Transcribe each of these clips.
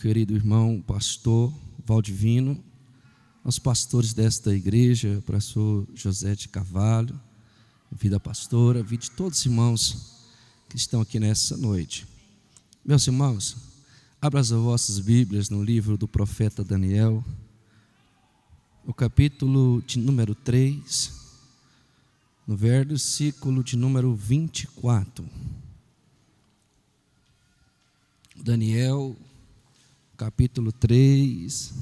querido irmão pastor Valdivino, aos pastores desta igreja, pastor José de Carvalho, vida pastora, vida de todos os irmãos que estão aqui nessa noite. Meus irmãos, abram as vossas Bíblias no livro do profeta Daniel, no capítulo de número 3, no versículo de número 24. Daniel, capítulo 3,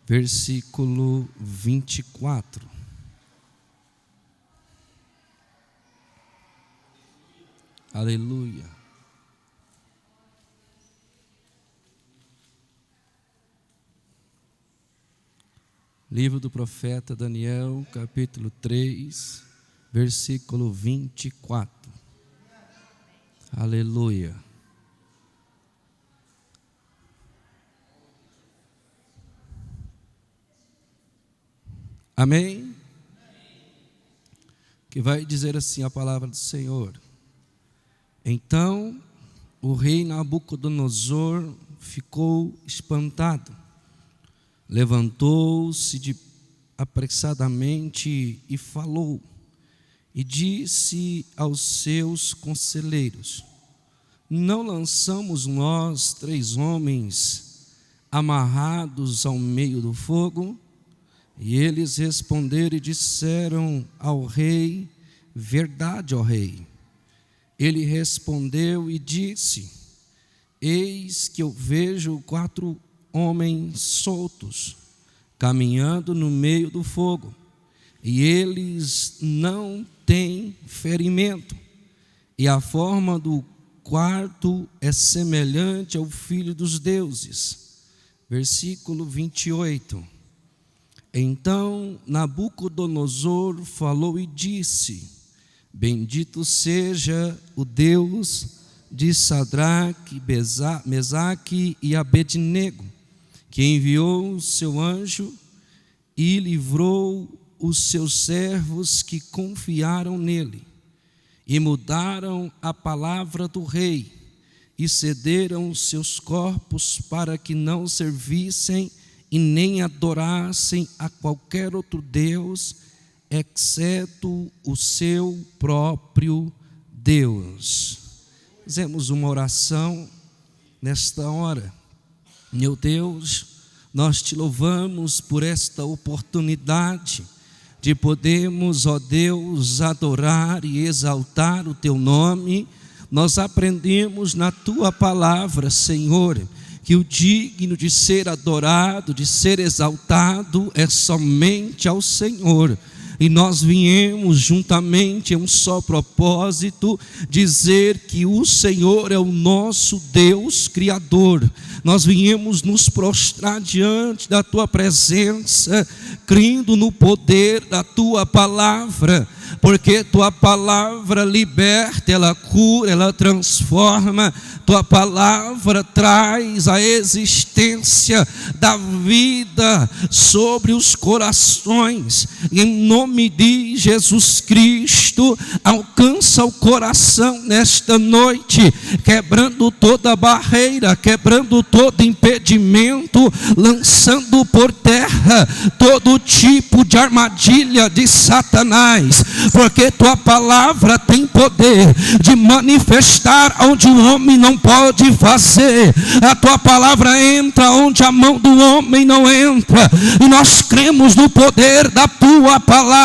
versículo 24. Aleluia. Livro do profeta Daniel, capítulo 3, versículo 24. Aleluia. Amém? Que vai dizer assim a palavra do Senhor. Então o rei Nabucodonosor ficou espantado, levantou-se apressadamente e falou, e disse aos seus conselheiros: não lançamos nós 3 homens amarrados ao meio do fogo? E eles responderam e disseram ao rei: verdade, ó rei. Ele respondeu e disse: eis que eu vejo 4 homens soltos, caminhando no meio do fogo, e eles não têm ferimento, e a forma do quarto é semelhante ao filho dos deuses. Versículo 28. Então Nabucodonosor falou e disse: bendito seja o Deus de Sadraque, Mesaque e Abednego, que enviou o seu anjo e livrou os seus servos que confiaram nele, e mudaram a palavra do rei, e cederam seus corpos para que não servissem e nem adorassem a qualquer outro Deus, exceto o seu próprio Deus. Fizemos uma oração nesta hora. Meu Deus, nós te louvamos por esta oportunidade de podermos, ó Deus, adorar e exaltar o teu nome. Nós aprendemos na tua palavra, Senhor, que o digno de ser adorado, de ser exaltado, é somente ao Senhor. E nós viemos juntamente em um só propósito, dizer que o Senhor é o nosso Deus Criador. Nós viemos nos prostrar diante da tua presença, crendo no poder da tua palavra, porque tua palavra liberta, ela cura, ela transforma. Tua palavra traz a existência da vida sobre os corações. E em nome de Jesus Cristo, alcança o coração nesta noite, quebrando toda barreira, quebrando todo impedimento, lançando por terra todo tipo de armadilha de Satanás, porque tua palavra tem poder de manifestar onde o homem não pode fazer. A tua palavra entra onde a mão do homem não entra, e nós cremos no poder da tua palavra.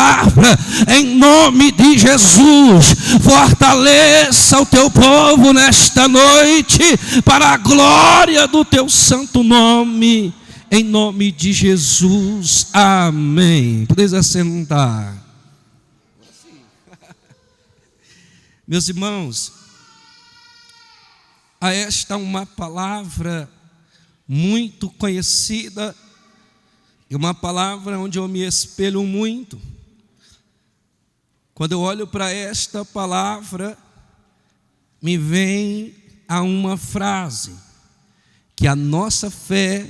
Em nome de Jesus, fortaleça o teu povo nesta noite, para a glória do teu santo nome, em nome de Jesus, amém. Podeis assentar. Meus irmãos, a esta uma palavra muito conhecida, e uma palavra onde eu me espelho muito. Quando eu olho para esta palavra, me vem a uma frase, que a nossa fé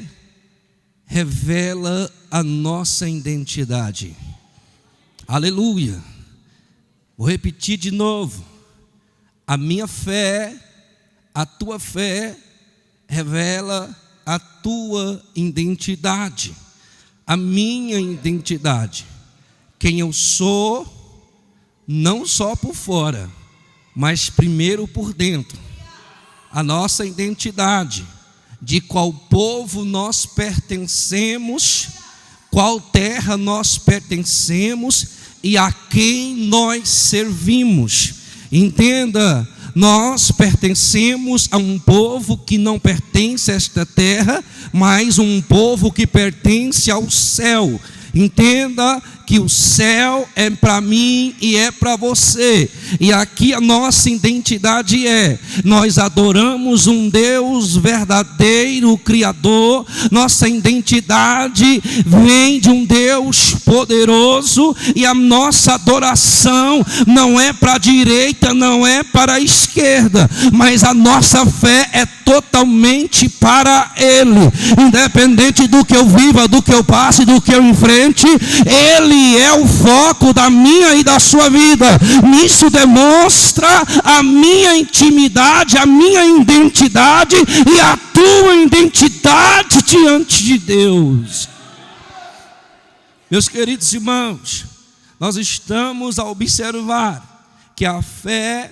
revela a nossa identidade. Aleluia. Vou repetir de novo. A minha fé, a tua fé, revela a tua identidade, a minha identidade, quem eu sou, não só por fora, mas primeiro por dentro, a nossa identidade, de qual povo nós pertencemos, qual terra nós pertencemos e a quem nós servimos. Entenda, nós pertencemos a um povo que não pertence a esta terra, mas um povo que pertence ao céu. Entenda que o céu é para mim e é para você. E aqui a nossa identidade nós adoramos um Deus verdadeiro, Criador. Nossa identidade vem de um Deus poderoso. E a nossa adoração não é para a direita, não é para a esquerda, mas a nossa fé é totalmente para Ele. Independente do que eu viva, do que eu passe, do que eu enfrente, Ele é o foco da minha e da sua vida. Nisso demonstra a minha intimidade, a minha identidade e a tua identidade diante de Deus. Meus queridos irmãos, nós estamos a observar que a fé,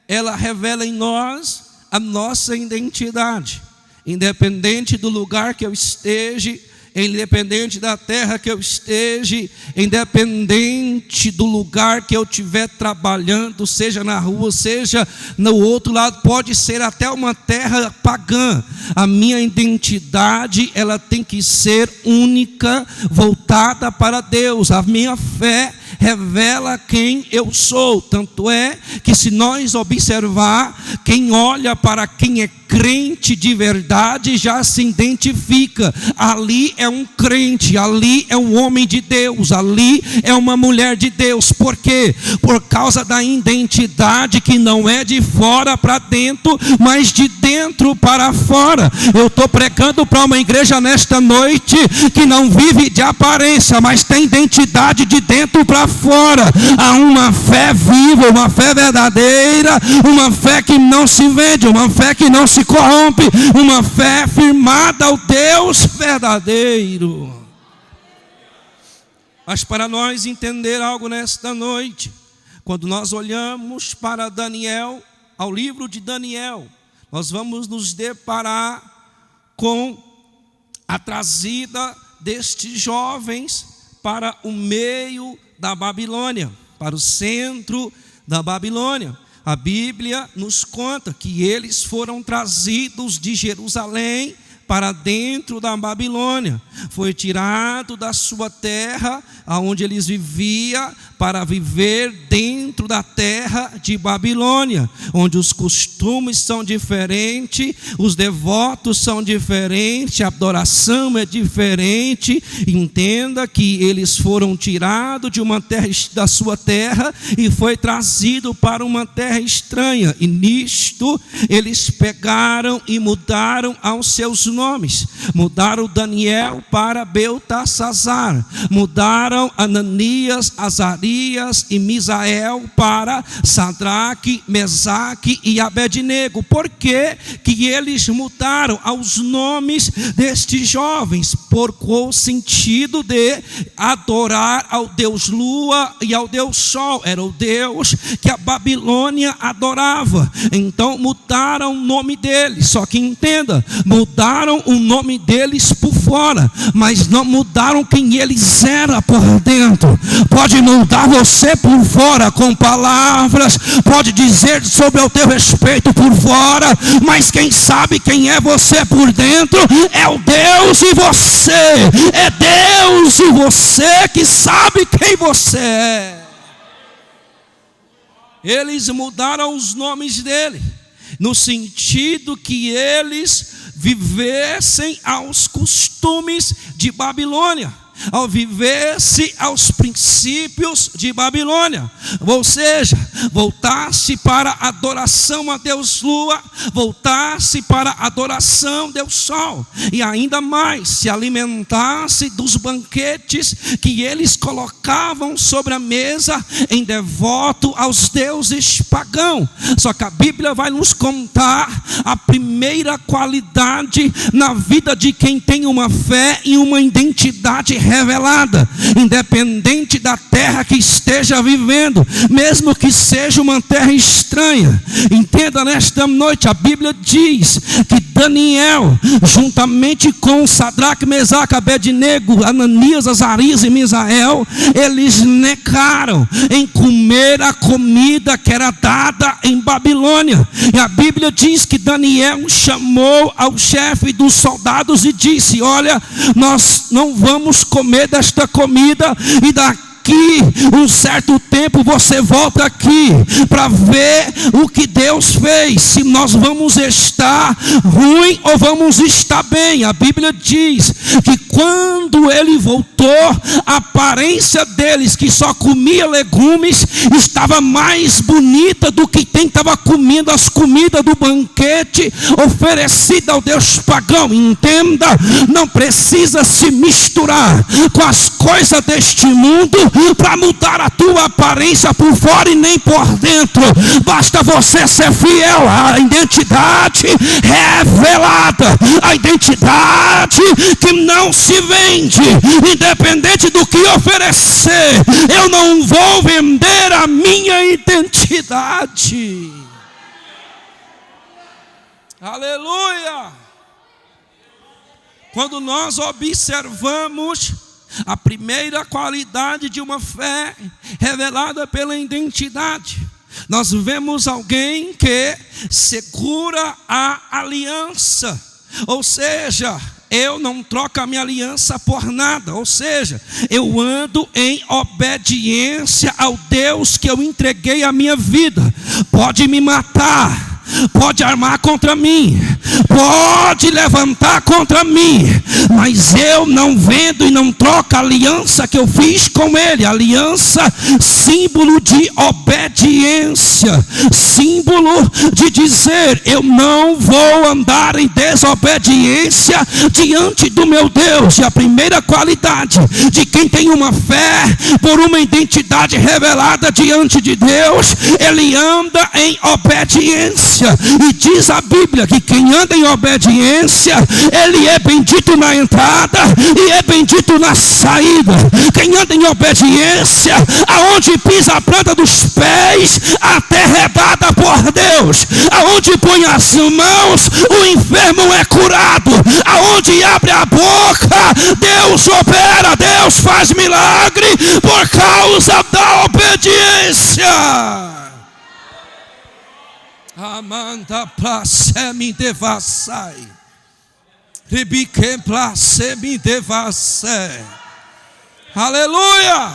ela revela em nós a nossa identidade. Independente do lugar que eu esteja, independente da terra que eu esteja, independente do lugar que eu estiver trabalhando, seja na rua, seja no outro lado, pode ser até uma terra pagã, a minha identidade, ela tem que ser única, voltada para Deus. A minha fé revela quem eu sou. Tanto é que, se nós observar, quem olha para quem é crente de verdade já se identifica. Ali é um crente, ali é um homem de Deus, ali é uma mulher de Deus. Por quê? Por causa da identidade que não é de fora para dentro, mas de dentro para fora. Eu estou pregando para uma igreja nesta noite que não vive de aparência, mas tem identidade de dentro para fora. Há uma fé viva, uma fé verdadeira, uma fé que não se vende, uma fé que não se corrompe, uma fé firmada ao Deus verdadeiro. Mas para nós entender algo nesta noite, quando nós olhamos para Daniel, ao livro de Daniel, nós vamos nos deparar com a trazida destes jovens para o meio da Babilônia, para o centro da Babilônia. A Bíblia nos conta que eles foram trazidos de Jerusalém para dentro da Babilônia. Foi tirado da sua terra, aonde eles viviam, para viver dentro da terra de Babilônia, onde os costumes são diferentes, os devotos são diferentes, a adoração é diferente. Entenda que eles foram tirados de uma terra, da sua terra, e foi trazido para uma terra estranha. E nisto eles pegaram e mudaram aos seus nomes. Mudaram Daniel para Beltesazar, mudaram Ananias, Azarias e Misael para Sadraque, Mesaque e Abednego. Por que eles mudaram aos nomes destes jovens? Por qual sentido de adorar ao Deus Lua e ao Deus Sol? Era o Deus que a Babilônia adorava. Então mudaram o nome deles. Só que entenda, mudaram o nome deles por fora, mas não mudaram quem eles eram por dentro. Pode mudar você por fora com palavras, pode dizer sobre o teu respeito por fora, mas quem sabe quem é você por dentro é o Deus e você. É Deus e você que sabe quem você é. Eles mudaram os nomes dele, no sentido que eles vivessem aos costumes de Babilônia. ao viver-se aos princípios de Babilônia, ou seja, voltar-se para a adoração a Deus Lua, voltar-se para a adoração a Deus Sol, e ainda mais, se alimentasse dos banquetes que eles colocavam sobre a mesa em devoto aos deuses pagãos. Só que a Bíblia vai nos contar a primeira qualidade na vida de quem tem uma fé e uma identidade revelada, independente da terra que esteja vivendo, mesmo que seja uma terra estranha. Entenda, nesta noite a Bíblia diz que Daniel, juntamente com Sadraque, Mesaque, Abednego, Ananias, Azarias e Misael, eles negaram em comer a comida que era dada em Babilônia. E a Bíblia diz que Daniel chamou ao chefe dos soldados e disse: olha, nós não vamos comer desta comida, e daqui um certo tempo você volta aqui para ver o que Deus fez, se nós vamos estar ruim ou vamos estar bem. A Bíblia diz que quando ele voltou, a aparência deles, que só comia legumes, estava mais bonita do que quem estava comendo as comidas do banquete oferecido ao Deus pagão. Entenda, não precisa se misturar com as coisas deste mundo para mudar a tua aparência por fora e nem por dentro. Basta você ser fiel à identidade revelada, a identidade que não se vende, independente do que oferecer. Eu não vou vender a minha identidade. Aleluia! Quando nós observamos a primeira qualidade de uma fé revelada pela identidade, nós vemos alguém que segura a aliança, ou seja, eu não troco a minha aliança por nada, ou seja, eu ando em obediência ao Deus que eu entreguei a minha vida. Pode me matar, pode armar contra mim, pode levantar contra mim, mas eu não vendo e não troco a aliança que eu fiz com ele. Aliança, símbolo de obediência, símbolo de dizer: eu não vou andar em desobediência diante do meu Deus. E a primeira qualidade de quem tem uma fé por uma identidade revelada diante de Deus, ele anda em obediência. E diz a Bíblia que quem anda em obediência, ele é bendito na entrada e é bendito na saída. Quem anda em obediência, aonde pisa a planta dos pés, a terra é dada por Deus. Aonde põe as mãos, o enfermo é curado. Aonde abre a boca, Deus opera, Deus faz milagre por causa da obediência. Amanda placemi devassai, ribiquem placemi devassai. Aleluia,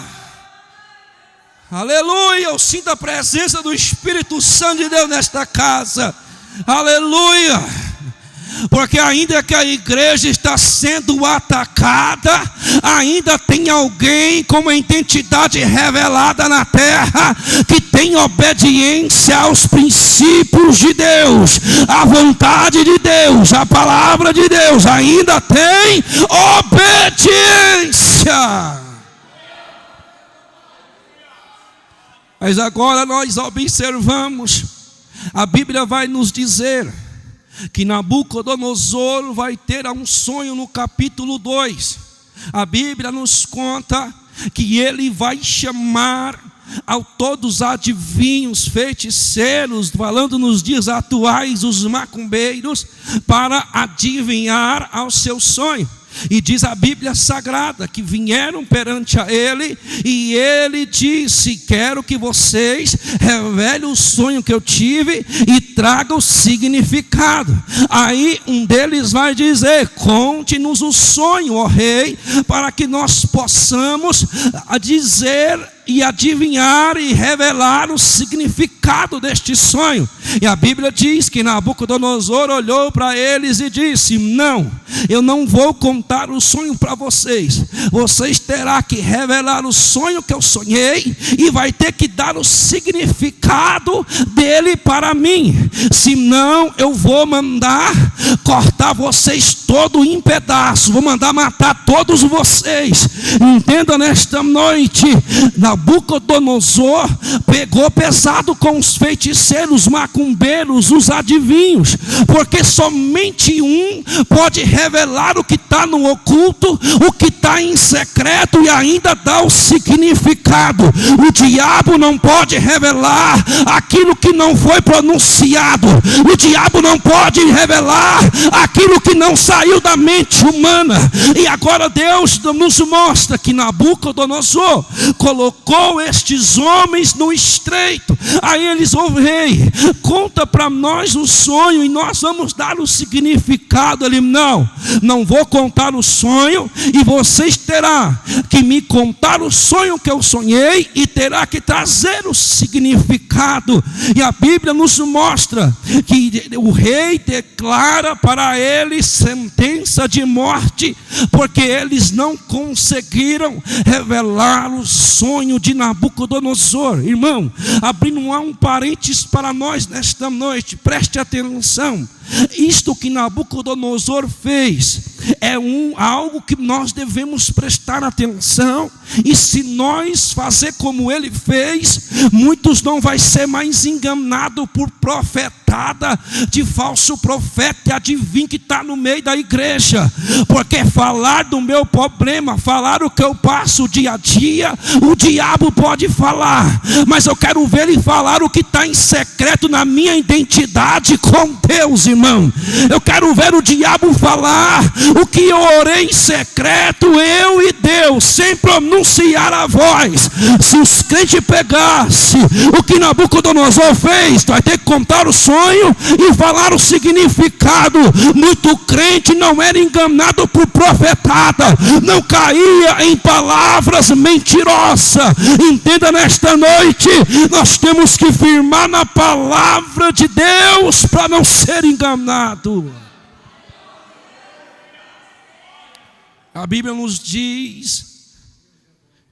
aleluia. Eu sinto a presença do Espírito Santo de Deus nesta casa. Aleluia. Porque ainda que a igreja está sendo atacada, ainda tem alguém com uma identidade revelada na terra, que tem obediência aos princípios de Deus, à vontade de Deus, à palavra de Deus. Ainda tem obediência. Mas agora nós observamos, a Bíblia vai nos dizer que Nabucodonosor vai ter um sonho no capítulo 2. A Bíblia nos conta que ele vai chamar a todos os adivinhos, feiticeiros, falando nos dias atuais, os macumbeiros, para adivinhar ao seu sonho. E diz a Bíblia Sagrada que vieram perante a ele, e ele disse: quero que vocês revelem o sonho que eu tive e tragam o significado. Aí um deles vai dizer: conte-nos o sonho, ó rei, para que nós possamos dizer e adivinhar e revelar o significado deste sonho. E a Bíblia diz que Nabucodonosor olhou para eles e disse: não, eu não vou contar o sonho para vocês. Vocês terão que revelar o sonho que eu sonhei e vai ter que dar o significado dele para mim. Senão eu vou mandar cortar vocês todos em pedaços, vou mandar matar todos vocês. Entenda nesta noite, Nabucodonosor pegou pesado com os feiticeiros, macumbeiros, os adivinhos, porque somente um pode revelar o que está no oculto, o que está em secreto e ainda dá o significado. O diabo não pode revelar aquilo que não foi pronunciado, o diabo não pode revelar aquilo que não saiu da mente humana. E agora Deus nos mostra que Nabucodonosor colocou estes homens no estreito. Aí eles: ô rei, conta para nós o sonho e nós vamos dar o significado. Ele: não vou contar o sonho, e vocês terão que me contar o sonho que eu sonhei e terá que trazer o significado. E a Bíblia nos mostra que o rei declara para eles sentença de morte, porque eles não conseguiram revelar o sonho de Nabucodonosor. Irmão, abrindo um parênteses para nós nesta noite, preste atenção. Isto que Nabucodonosor fez é algo que nós devemos prestar atenção. E se nós fazer como ele fez, muitos não vai ser mais enganado por profetada de falso profeta e adivinho que está no meio da igreja. Porque falar do meu problema, falar o que eu passo dia a dia, o diabo pode falar, mas eu quero ver ele falar o que está em secreto na minha identidade com Deus, irmão. Eu quero ver o diabo falar o que eu orei em secreto, eu e Deus, sem pronunciar a voz. Se os crentes pegassem o que Nabucodonosor fez, vai ter que contar o sonho e falar o significado. Muito crente não era enganado por profetada, não caía em palavras mentirosas. Entenda nesta noite, nós temos que firmar na palavra de Deus para não ser enganado. A Bíblia nos diz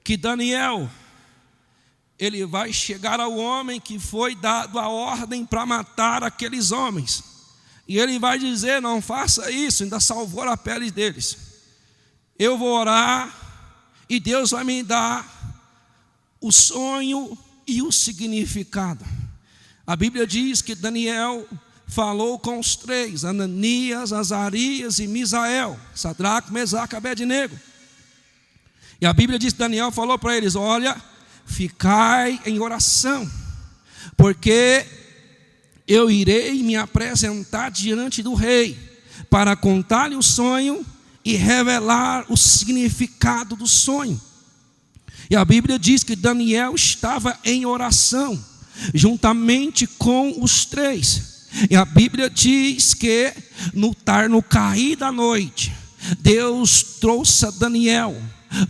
que Daniel, ele vai chegar ao homem que foi dado a ordem para matar aqueles homens, e ele vai dizer: não faça isso. Ainda salvou a pele deles. Eu vou orar e Deus vai me dar o sonho e o significado. A Bíblia diz que Daniel falou com os três: Ananias, Azarias e Misael, Sadraque, Mesaque e Abednego. E a Bíblia diz que Daniel falou para eles: olha, ficai em oração, porque eu irei me apresentar diante do rei para contar-lhe o sonho e revelar o significado do sonho. E a Bíblia diz que Daniel estava em oração juntamente com os três. E a Bíblia diz que no cair da noite, Deus trouxe a Daniel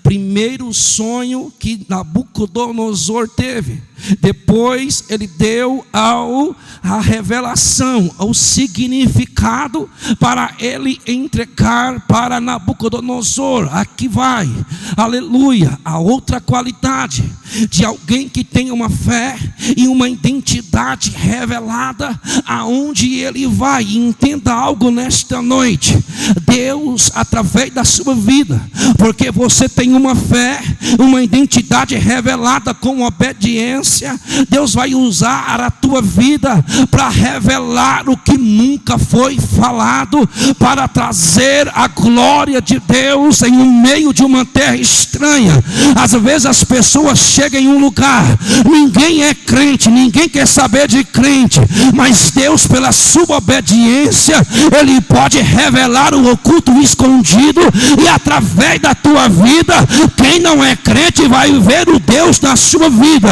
primeiro sonho que Nabucodonosor teve. Depois ele deu a revelação, o significado para ele entregar para Nabucodonosor. Aqui vai, aleluia, a outra qualidade de alguém que tem uma fé e uma identidade revelada aonde ele vai. Entenda algo nesta noite: Deus, através da sua vida, porque você tem uma fé, uma identidade revelada com obediência, Deus vai usar a tua vida para revelar o que nunca foi falado, para trazer a glória de Deus em meio de uma terra estranha. Às vezes as pessoas chegam em um lugar, ninguém é crente, ninguém quer saber de crente, mas Deus, pela sua obediência, Ele pode revelar o oculto escondido, e através da tua vida, quem não é crente vai ver o Deus da sua vida.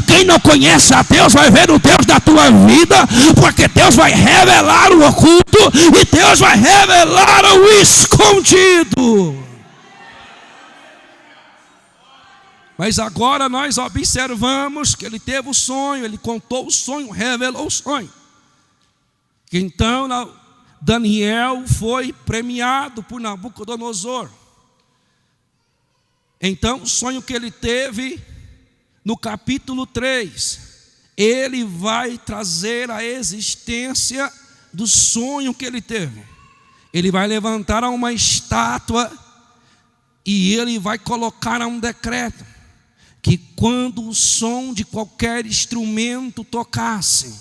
Quem não conhece a Deus vai ver o Deus da tua vida, porque Deus vai revelar o oculto e Deus vai revelar o escondido. Mas agora nós observamos que ele teve o sonho, ele contou o sonho, revelou o sonho. Então Daniel foi premiado por Nabucodonosor. Então o sonho que ele teve, no capítulo 3, ele vai trazer a existência do sonho que ele teve. Ele vai levantar uma estátua e ele vai colocar um decreto que quando o som de qualquer instrumento tocasse,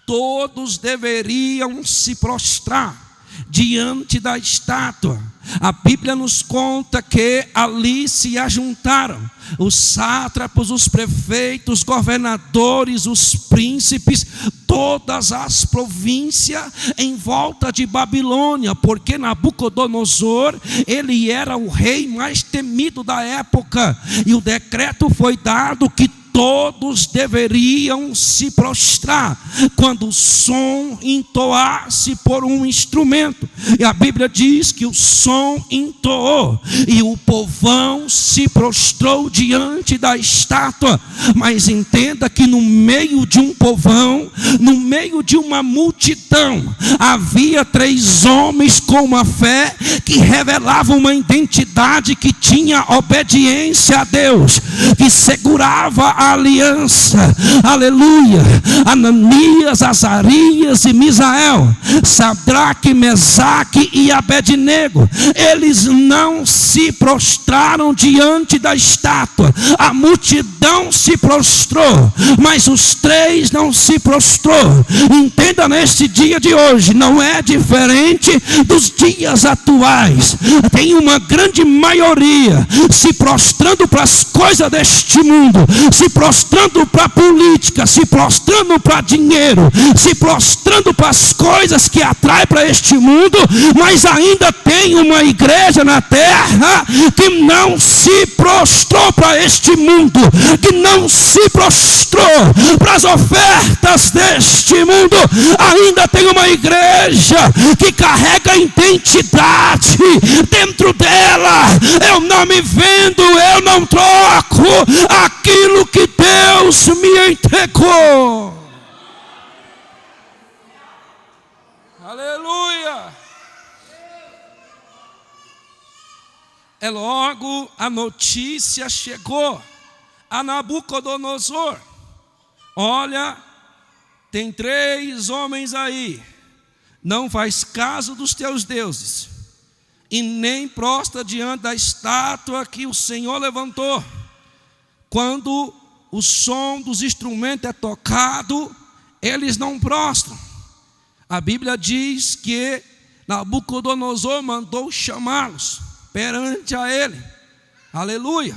todos deveriam se prostrar diante da estátua. A Bíblia nos conta que ali se ajuntaram os sátrapas, os prefeitos, os governadores, os príncipes, todas as províncias em volta de Babilônia, porque Nabucodonosor, ele era o rei mais temido da época, e o decreto foi dado que todos deveriam se prostrar quando o som entoasse por um instrumento. E a Bíblia diz que o som entoou e o povão se prostrou diante da estátua. Mas entenda que no meio de um povão, no meio de uma multidão, havia 3 homens com uma fé que revelavam uma identidade que tinha obediência a Deus, que segurava a aliança, aleluia. Ananias, Azarias e Misael, Sadraque, Mesaque e Abednego, eles não se prostraram diante da estátua. A multidão se prostrou, mas os 3 não se prostrou. Entenda, neste dia de hoje não é diferente dos dias atuais. Tem uma grande maioria se prostrando para as coisas deste mundo, se prostrando para a política, se prostrando para dinheiro, se prostrando para as coisas que atraem para este mundo. Mas ainda tem uma igreja na terra que não se prostrou para este mundo, que não se prostrou para as ofertas deste mundo. Ainda tem uma igreja que carrega identidade dentro dela. Eu não me vendo, eu não troco aquilo que Deus me entregou. Aleluia. É logo a notícia chegou a Nabucodonosor: olha, tem 3 homens aí, não faz caso dos teus deuses, e nem prostra diante da estátua que o Senhor levantou. Quando o som dos instrumentos é tocado, eles não prostram. A Bíblia diz que Nabucodonosor mandou chamá-los perante a ele. Aleluia.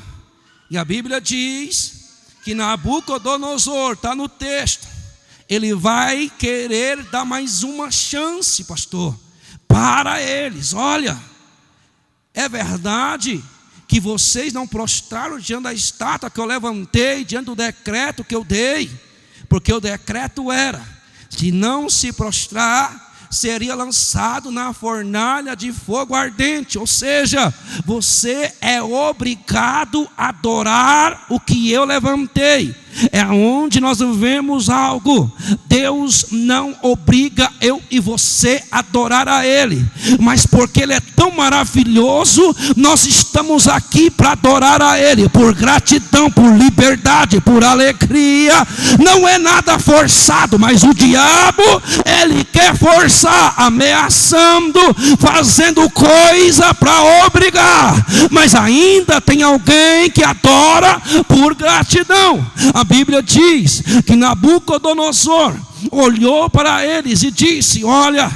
E a Bíblia diz que Nabucodonosor, está no texto, ele vai querer dar mais uma chance, pastor, para eles. Olha, é verdade que vocês não prostraram diante da estátua que eu levantei, diante do decreto que eu dei, porque o decreto era: se não se prostrar, seria lançado na fornalha de fogo ardente. Ou seja, você é obrigado a adorar o que eu levantei. É onde nós vemos algo. Deus não obriga eu e você a adorar a Ele, mas porque Ele é tão maravilhoso, nós estamos aqui para adorar a Ele, por gratidão, por liberdade, por alegria. Não é nada forçado, mas o diabo, ele quer forçar, ameaçando, fazendo coisa para obrigar. Mas ainda tem alguém que adora por gratidão. A Bíblia diz que Nabucodonosor olhou para eles e disse: olha,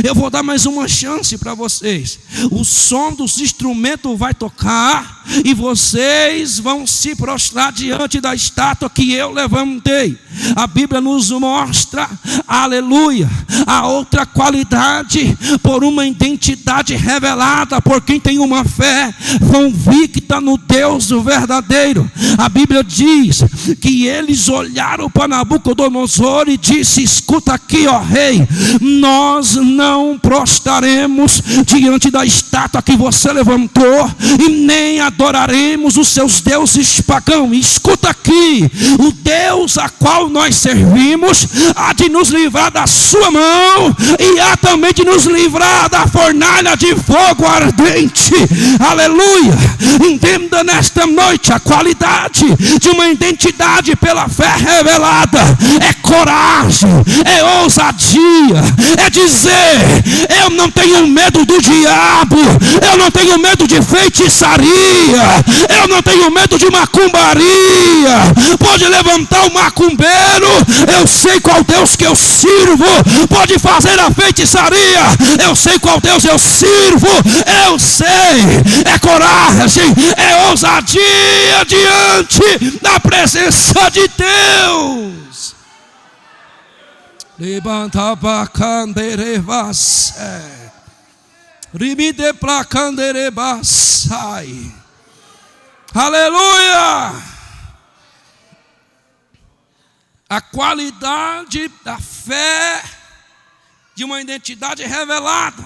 eu vou dar mais uma chance para vocês. O som dos instrumentos vai tocar e vocês vão se prostrar diante da estátua que eu levantei. A Bíblia nos mostra, aleluia, a outra qualidade, por uma identidade revelada por quem tem uma fé convicta no Deus verdadeiro. A Bíblia diz que eles olharam para Nabucodonosor e disse: escuta aqui, ó rei, nós não prostraremos diante da estátua estátua que você levantou, e nem adoraremos os seus deuses pagãos. Escuta aqui, o Deus a qual nós servimos há de nos livrar da sua mão, e há também de nos livrar da fornalha de fogo ardente. Aleluia. Entenda nesta noite a qualidade de uma identidade pela fé revelada. É coragem, é ousadia, é dizer: eu não tenho medo do diabo, eu não tenho medo de feitiçaria, eu não tenho medo de macumbaria. Pode levantar o macumbeiro, eu sei qual Deus que eu sirvo. Pode fazer a feitiçaria, eu sei qual Deus eu sirvo. Eu sei, é coragem, é ousadia diante da presença de Deus. Levanta para canderevas, rimide para canderevas, aleluia. A qualidade da fé de uma identidade revelada,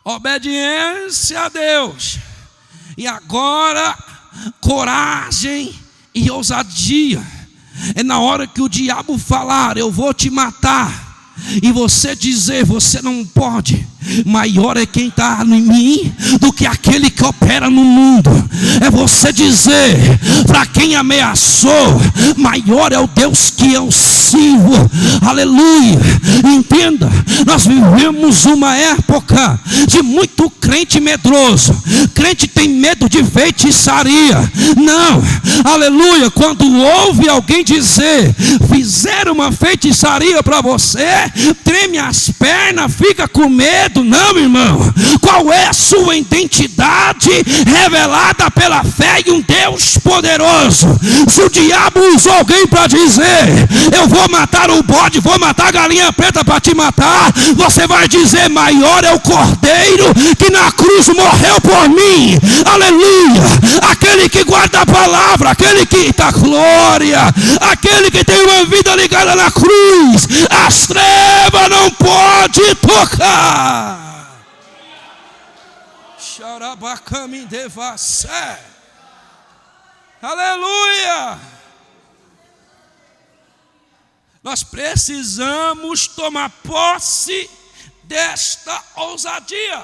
obediência a Deus, e agora coragem e ousadia. É na hora que o diabo falar: eu vou te matar, e você dizer: você não pode. Maior é quem está em mim do que aquele que opera no mundo. É você dizer para quem ameaçou: maior é o Deus que eu sirvo. Aleluia. Entenda, nós vivemos uma época de muito crente medroso. Crente tem medo de feitiçaria. Não, aleluia. Quando ouve alguém dizer: fizeram uma feitiçaria para você, treme as pernas, fica com medo. Não, irmão. Qual é a sua identidade revelada pela fé em um Deus poderoso? Se o diabo usou alguém para dizer: eu vou matar o bode, vou matar a galinha preta para te matar, você vai dizer: maior é o cordeiro que na cruz morreu por mim. Aleluia. Aquele que guarda a palavra, aquele que dá glória, aquele que tem uma vida ligada na cruz, as trevas não podem tocar. Aleluia. Nós precisamos tomar posse desta ousadia,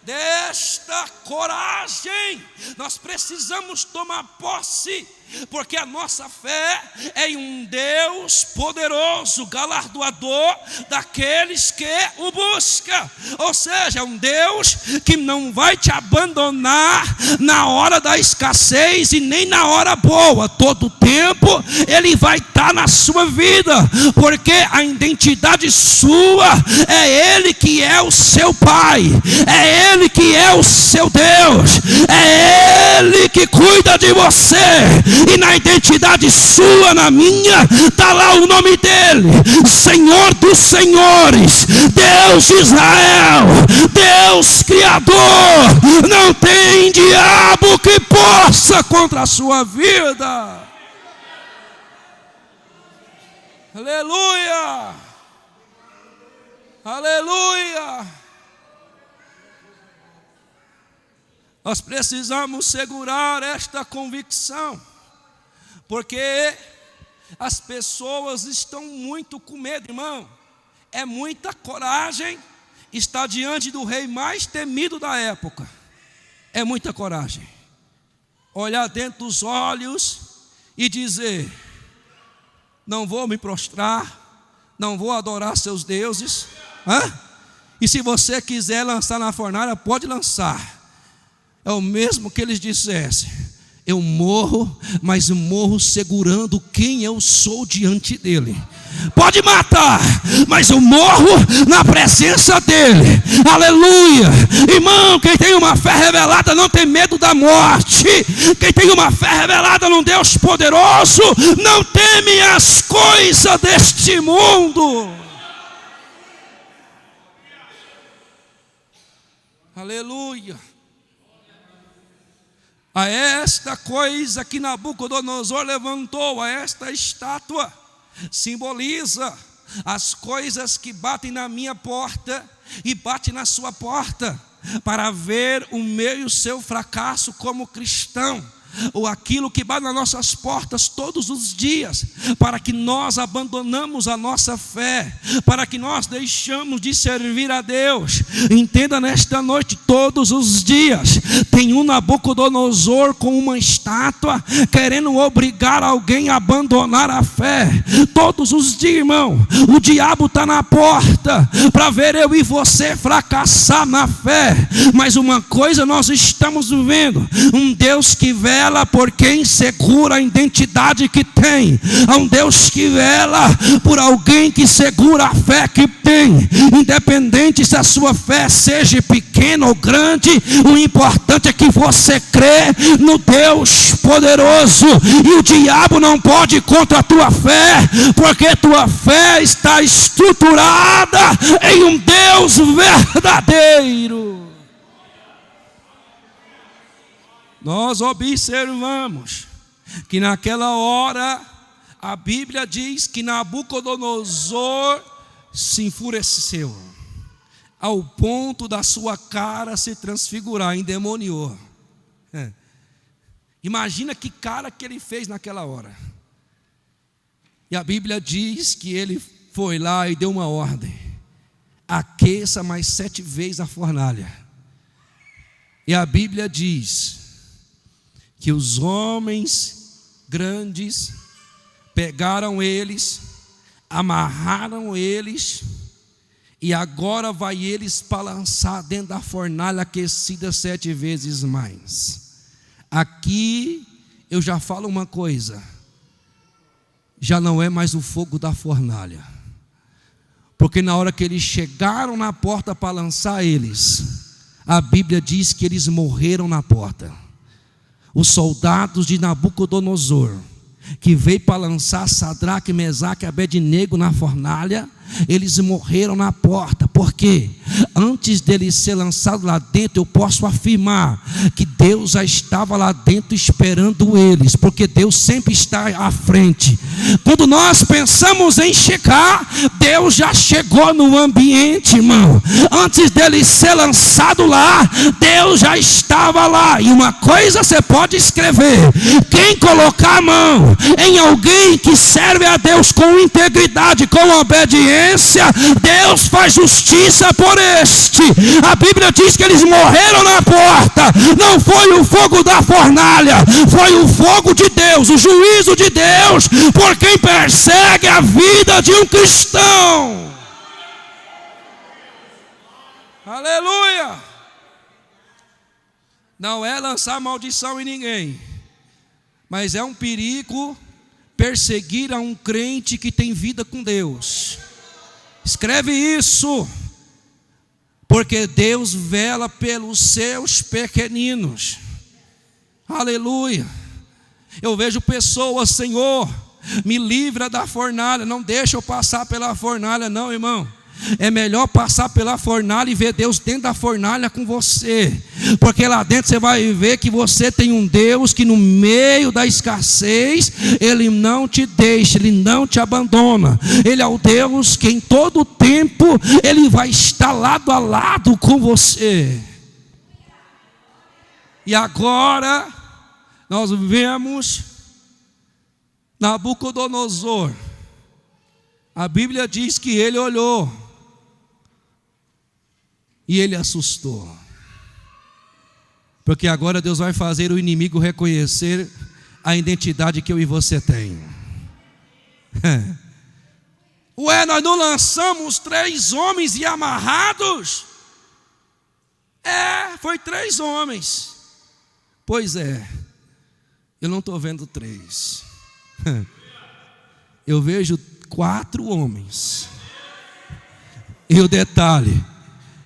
desta coragem. Nós precisamos tomar posse, porque a nossa fé é em um Deus poderoso, galardoador daqueles que o buscam. Ou seja, um Deus que não vai te abandonar na hora da escassez e nem na hora boa. Todo tempo Ele vai estar na sua vida, porque a identidade sua é Ele que é o seu Pai, é Ele que é o seu Deus, é Ele que cuida de você. E na identidade sua, na minha, está lá o nome dele: Senhor dos Senhores, Deus de Israel, Deus Criador. Não tem diabo que possa contra a sua vida. Aleluia. Aleluia. Nós precisamos segurar esta convicção, porque as pessoas estão muito com medo, irmão. É muita coragem estar diante do rei mais temido da época. É muita coragem olhar dentro dos olhos e dizer: não vou me prostrar, não vou adorar seus deuses. E se você quiser lançar na fornalha, pode lançar. É o mesmo que eles dissessem: eu morro, mas morro segurando quem eu sou diante dele. Pode matar, mas eu morro na presença dele. Aleluia. Irmão, quem tem uma fé revelada não tem medo da morte. Quem tem uma fé revelada num Deus poderoso não teme as coisas deste mundo. Aleluia. A esta coisa que Nabucodonosor levantou, a esta estátua, simboliza as coisas que batem na minha porta e batem na sua porta, para ver o meu e o seu fracasso como cristão, ou aquilo que bate nas nossas portas todos os dias, para que nós abandonamos a nossa fé, para que nós deixamos de servir a Deus. Entenda nesta noite, todos os dias tem um Nabucodonosor com uma estátua querendo obrigar alguém a abandonar a fé. Todos os dias, irmão, o diabo está na porta para ver eu e você fracassar na fé. Mas uma coisa nós estamos vendo: um Deus que vela por quem segura a identidade que tem, há um Deus que vela por alguém que segura a fé que tem, independente se a sua fé seja pequena ou grande, o importante é que você crê no Deus poderoso, e o diabo não pode ir contra a tua fé, porque tua fé está estruturada em um Deus verdadeiro. Nós observamos que naquela hora a Bíblia diz que Nabucodonosor se enfureceu, ao ponto da sua cara se transfigurar, endemoniou. Imagina que cara que ele fez naquela hora. E a Bíblia diz que ele foi lá e deu uma ordem: aqueça mais 7 vezes a fornalha. E a Bíblia diz que os homens grandes pegaram eles, amarraram eles, e agora vai eles para lançar dentro da fornalha aquecida 7 vezes mais. Aqui eu já falo uma coisa: já não é mais o fogo da fornalha, porque na hora que eles chegaram na porta para lançar eles, a Bíblia diz que eles morreram na porta. Os soldados de Nabucodonosor, que veio para lançar Sadraque, Mesaque e Abednego na fornalha, eles morreram na porta. Por quê? Antes dele ser lançado lá dentro, eu posso afirmar que Deus já estava lá dentro esperando eles, porque Deus sempre está à frente. Quando nós pensamos em chegar, Deus já chegou no ambiente, irmão. Antes dele ser lançado lá, Deus já estava lá. E uma coisa você pode escrever: quem colocar a mão em alguém que serve a Deus com integridade, com obediência, Deus faz justiça por este. A Bíblia diz que eles morreram na porta. Não foi o fogo da fornalha, foi o fogo de Deus, o juízo de Deus por quem persegue a vida de um cristão. Aleluia! Não é lançar maldição em ninguém, mas é um perigo perseguir a um crente que tem vida com Deus. Escreve isso, porque Deus vela pelos seus pequeninos. Aleluia. Eu vejo pessoas: Senhor, me livra da fornalha. Não deixa eu passar pela fornalha, não, irmão. É melhor passar pela fornalha e ver Deus dentro da fornalha com você, porque lá dentro você vai ver que você tem um Deus que no meio da escassez Ele não te deixa, Ele não te abandona. Ele é o Deus que em todo tempo Ele vai estar lado a lado com você. E agora nós vemos Nabucodonosor. A Bíblia diz que ele olhou e ele assustou, porque agora Deus vai fazer o inimigo reconhecer a identidade que eu e você tem. Ué, nós não lançamos 3 homens e amarrados? Foi 3 homens. Pois é, eu não estou vendo 3. Eu vejo 4 homens. E o detalhe: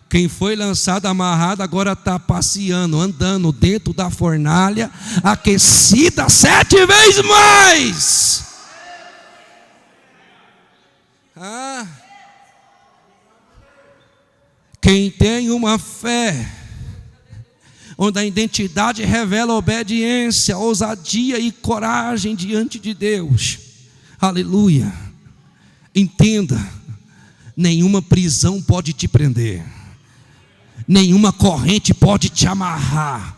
quem foi lançado amarrado agora está passeando, andando dentro da fornalha, aquecida 7 vezes mais. Quem tem uma fé onde a identidade revela obediência, ousadia e coragem diante de Deus, aleluia, Entenda, nenhuma prisão pode te prender, nenhuma corrente pode te amarrar,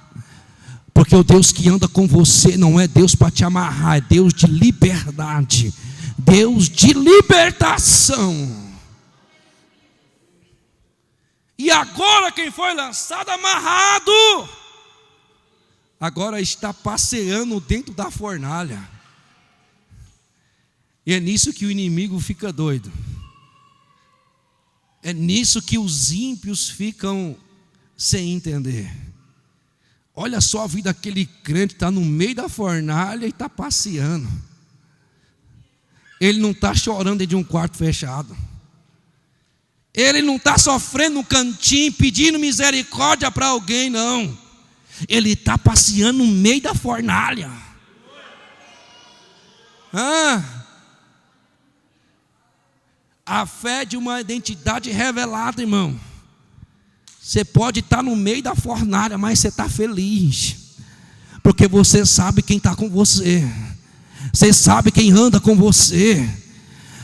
porque o Deus que anda com você não é Deus para te amarrar, é Deus de liberdade, Deus de libertação. E agora quem foi lançado amarrado, agora está passeando dentro da fornalha. E é nisso que o inimigo fica doido. É nisso que os ímpios ficam sem entender. Olha só a vida daquele crente, está no meio da fornalha e está passeando. Ele não está chorando dentro de um quarto fechado. Ele não está sofrendo no cantinho, pedindo misericórdia para alguém, não. Ele está passeando no meio da fornalha. A fé de uma identidade revelada, irmão. Você pode estar no meio da fornalha, mas você está feliz, porque você sabe quem está com você. Você sabe quem anda com você.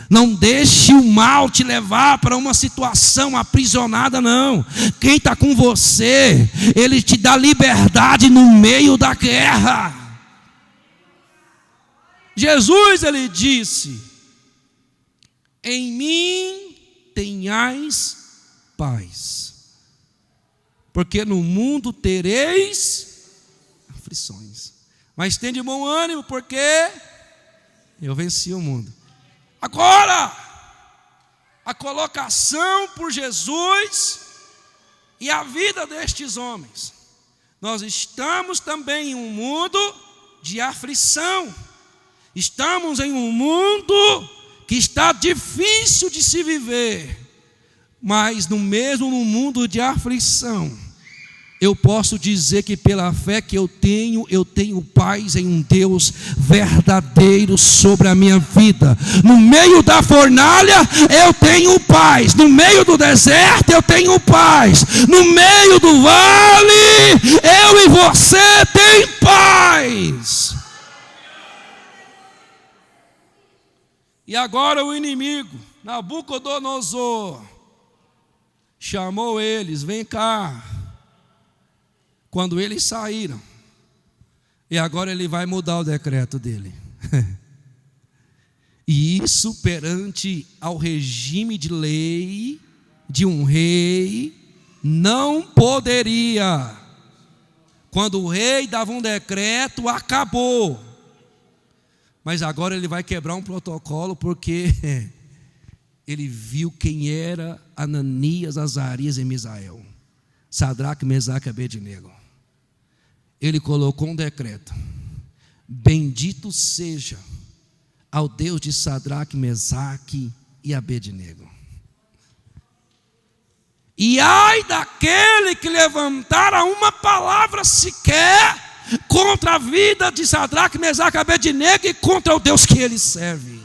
Não deixe o mal te levar para uma situação aprisionada, não. Quem está com você, Ele te dá liberdade no meio da guerra. Jesus, Ele disse: em mim tenhais paz, porque no mundo tereis aflições, mas tende bom ânimo, porque eu venci o mundo. Agora, a colocação por Jesus e a vida destes homens. Nós estamos também em um mundo de aflição. Estamos em um mundo que está difícil de se viver. Mas no mundo de aflição, eu posso dizer que pela fé que eu tenho paz em um Deus verdadeiro sobre a minha vida. No meio da fornalha eu tenho paz, no meio do deserto eu tenho paz, no meio do vale eu e você tem paz. E agora o inimigo, Nabucodonosor, chamou eles: vem cá. Quando eles saíram, e agora ele vai mudar o decreto dele. E isso perante ao regime de lei de um rei não poderia. Quando o rei dava um decreto, acabou. Mas agora ele vai quebrar um protocolo, porque ele viu quem era Ananias, Azarias e Misael, Sadraque, Mesaque e Abednego. Ele colocou um decreto: bendito seja ao Deus de Sadraque, Mesaque e Abednego. E ai daquele que levantara uma palavra sequer contra a vida de Sadraque, Mesaque e Abednego e contra o Deus que ele serve.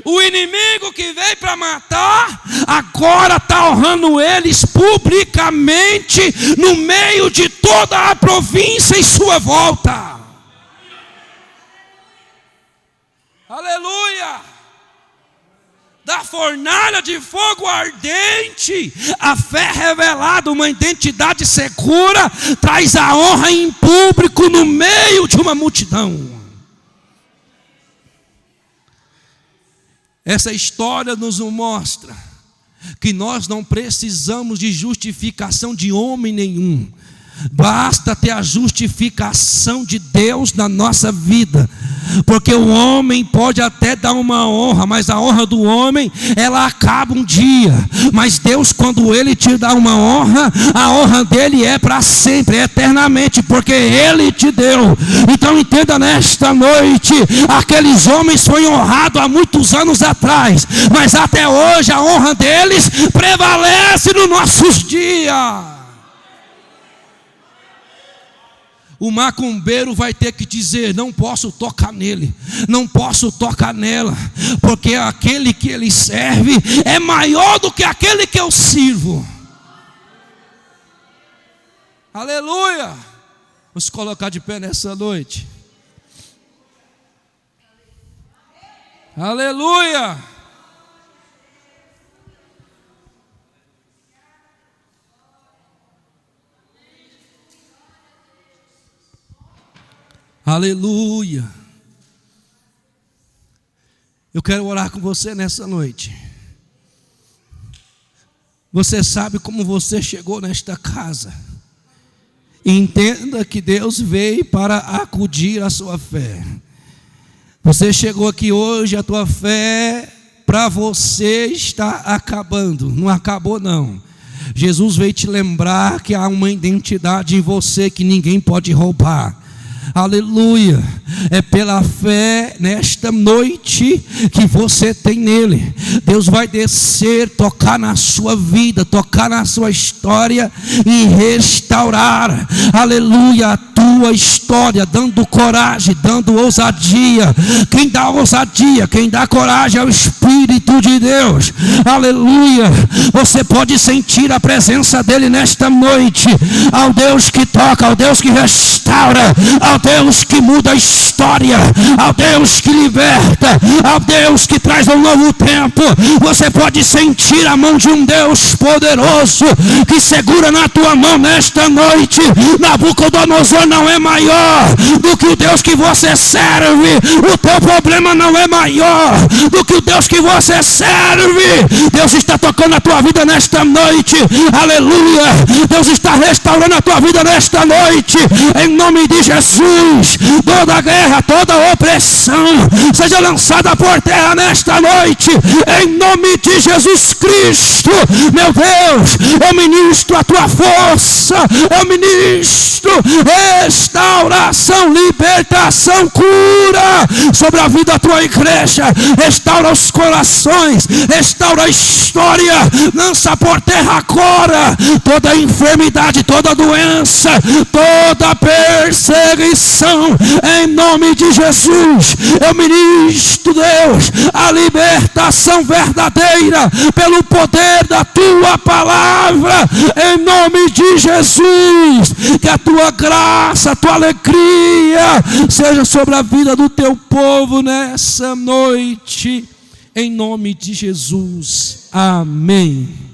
O inimigo que veio para matar, agora está honrando eles publicamente, no meio de toda a província em sua volta. Aleluia! Da fornalha de fogo ardente, a fé revelada, uma identidade segura, traz a honra em público no meio de uma multidão. Essa história nos mostra que nós não precisamos de justificação de homem nenhum. Basta ter a justificação de Deus na nossa vida. Porque o homem pode até dar uma honra, mas a honra do homem, ela acaba um dia. Mas Deus, quando Ele te dá uma honra, a honra dele é para sempre, é eternamente, porque Ele te deu. Então entenda nesta noite, aqueles homens foram honrados há muitos anos atrás, mas até hoje a honra deles prevalece nos nossos dias. O macumbeiro vai ter que dizer: não posso tocar nele, não posso tocar nela, porque aquele que ele serve é maior do que aquele que eu sirvo. Aleluia! Vamos colocar de pé nessa noite. Aleluia. Aleluia. Eu quero orar com você nessa noite. Você sabe como você chegou nesta casa. Entenda que Deus veio para acudir a sua fé. Você chegou aqui hoje, a tua fé para você está acabando. Não acabou não. Jesus veio te lembrar que há uma identidade em você que ninguém pode roubar. Aleluia. É pela fé nesta noite que você tem nele. Deus vai descer, tocar na sua vida, tocar na sua história e restaurar, aleluia, a tua história, dando coragem, dando ousadia. Quem dá ousadia, quem dá coragem é o Espírito de Deus. Aleluia. Você pode sentir a presença dele nesta noite. Ao Deus que toca, ao Deus que restaura, ao Deus que muda a história, ao Deus que liberta, ao Deus que traz um novo tempo. Você pode sentir a mão de um Deus poderoso que segura na tua mão nesta noite. Nabucodonosor não é maior do que o Deus que você serve. O teu problema não é maior do que o Deus que você serve. Deus está tocando a tua vida nesta noite. Aleluia. Deus está restaurando a tua vida nesta noite. Em nome de Jesus. Toda guerra, toda opressão seja lançada por terra nesta noite, em nome de Jesus Cristo. Meu Deus, eu ministro a tua força, eu ministro restauração, libertação, cura sobre a vida da tua igreja. Restaura os corações, restaura a história, lança por terra agora toda enfermidade, toda doença, toda perseguição. Em nome de Jesus, eu ministro, Deus, a libertação verdadeira pelo poder da tua palavra, em nome de Jesus. Que a tua graça, a tua alegria seja sobre a vida do teu povo nessa noite, em nome de Jesus. Amém.